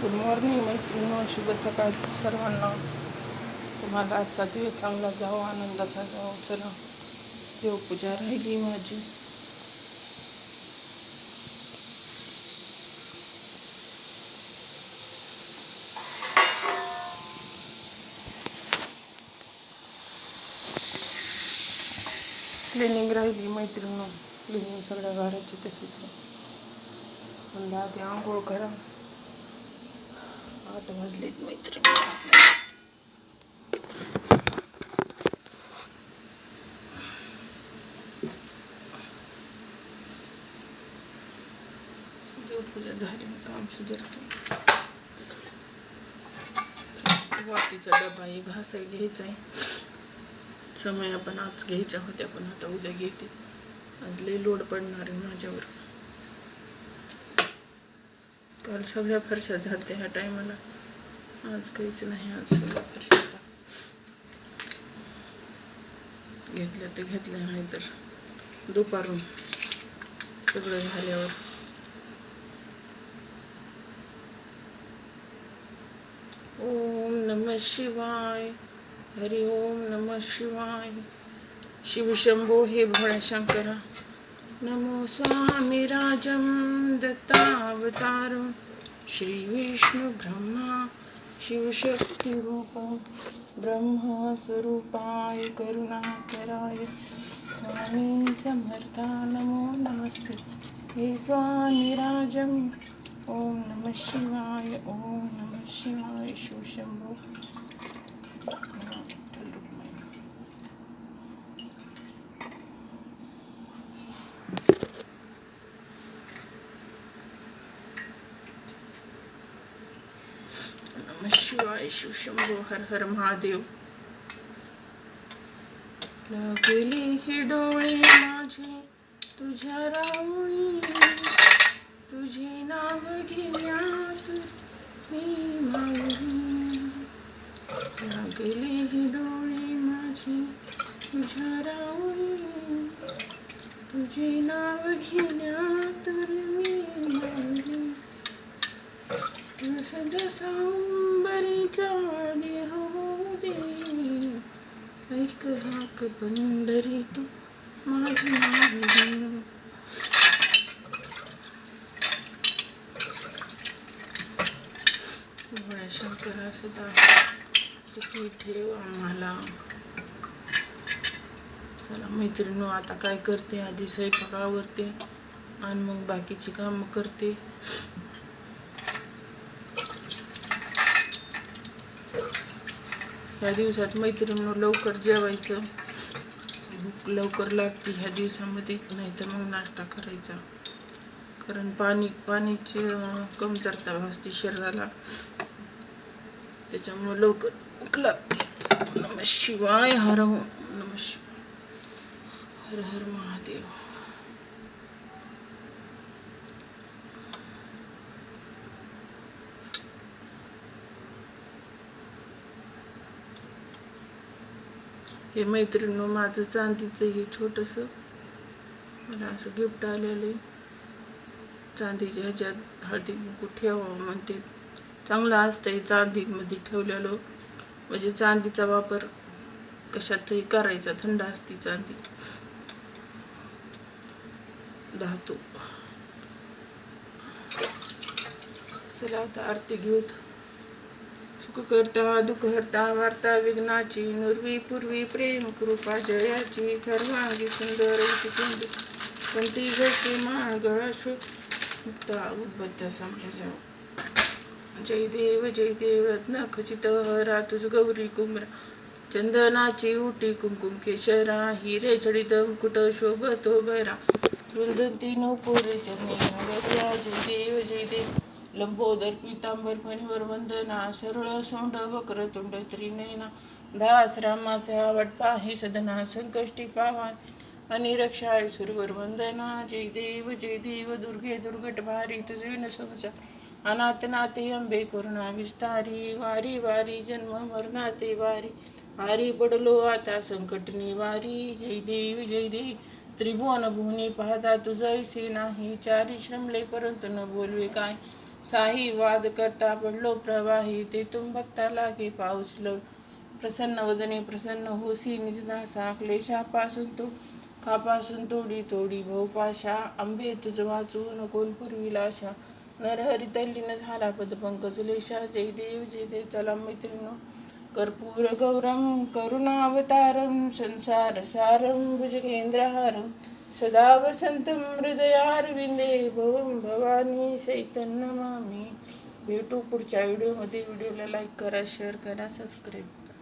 Good morning मैत्रिणी, शुभ सकाळ सर्वांना. तुम्हाला आजचा दिवस चांगला जावं, आनंदाचा जावं. चला, देवपूजा राहिली माझी. क्लिनिंग राहिली मैत्रिणी, क्लिनिंग सगळ्या घराची तशीच. म्हणलं आधी आंघोळ करा. 8 वाजलेत मैत्रिणी. देवपूजा झाली, काम सुधारते. वाटीचा डबा एक घासाय घ्यायचा आहे. समय आपण आज घ्यायच्या होत्या, पण आता उद्या घेते. आज लई लोड पडणार आहे माझ्यावर. काल सगळ्या फरशा झालत्या ह्या टायमाला. आज काहीच नाही. आज सगळ्या फरशा घेतल्या तर घेतल्या, नाही तर दुपारून सगळं झाल्यावर. ओम नमः शिवाय. हरि ओम नमः शिवाय. शिवशंभो हे भोळ्याशंकरा. नमो स्वामी राजं दत्तावतारं श्री विष्णु ब्रह्मा शिवशक्ति रूपं ब्रह्मस्वरूपाय करुणाकराय स्वामी समर्था. नमो नमस्ते हे स्वामी राजं. ओम नमः शिवाय. ओम नमः शिवाय. शिवशंभो. नमः शिवाय. शिवशंभो. हर हर महादेव. लागले हे डोळे माझे तुझ्या राऊळी, तुझे नाव घेण्यात मी माऊली. लागले हे डोळे माझे तुझ्या राऊळी, तुझे नाव घेण्यात मी माऊली. जसा अंबरीचा देह होऊ दे, ऐक हाक पंढरी तू माझी माऊली. भोळ्या शंकरा सदा सुखी ठेव आम्हाला. चला मैत्रिणींनो, आता काय करते, आधी स्वयंपाक आवरते आणि मग बाकीची कामं करते. ह्या दिवसात मैत्रिणींनो लवकर जेवायचं, भूक लवकर लागते ह्या दिवसामध्ये. नाहीतर मग नाश्ता करायचा, कारण पाण्याची कमतरता भासते शरीराला, त्याच्यामुळे लवकर भूक लागते. नमः शिवाय. हर नमः शिवाय. हर हर महादेव. हे मैत्रिणींनो, माझं चांदीचं हे छोटंसं मला असं गिफ्ट आलेलं आहे. चांदीच्या ह्याच्यात हळदी कुंकू ठेवावं म्हणते. चांगलं असतंय चांदीमध्ये ठेवलेलं, म्हणजे चांदीचा वापर कशातही करायचा. थंड असते चांदी, धातू. चला आता आरती घेऊत. सुख करता दुःख हरता वार्ता विघ्नाची, नुर्वी पूर्वी प्रेम कृपा जयाची, सर्वांगी सुंदर चिंद कंठी घटी मागळा शोक मुक्ता उद्बत्त संपल्या. जय देव जय देव. नखचित हरा तुझ गौरी कुमरा, चंदनाची उटी कुंकुम केशरा, हिरे जडित मुकुट शोभतो बरा, रुंदती नूपुरे चरणी नवरत्या. जय देव जय देव. लंबोदर पीतांबर फणीवर वंदना, सरळ सोंड वक्रतुंड त्रिनयना, दास रामाचा आवडपा हे सदना, संकष्टी पावा आणि रक्षाय सुरवर वंदना. जय देव जय देव. दुर्गे दुर्गट भारी तुझे विन संसार, अनाथ नाते अंबे करुणा विस्तारी, वारी वारी जन्म मरणाते वारी, हारी पडलो आता संकट निवारी. जय देव जय देव. त्रिभुवन भुवनी पाहता तुझैसे नाही, चारी श्रमले परंतु न बोलवे काय, साही वाद करता पडलो प्रवाही, ते तुम भक्ता लागे पाऊसलो. प्रसन्न वदने प्रसन्न होसी निजदासा, क्लेशापासून तो खापासून तोडी तोडी भवपाशा. आंबे तुझ वाचून कोण पुरविला आशा, नरहरी तल्लीन झाला पदपंकज लेशा. जय देव चला मैत्रिणो, कर्पूर गौरम करुणावतारम, संसार सारम भुजगेंद्रहारम, सदा वसंतम हृदयारविंदे, भवम भवानी सहितं नमामि. भेटू पुढच्या व्हिडिओमध्ये. व्हिडिओला लाईक करा, शेअर करा, सबस्क्राईब करा.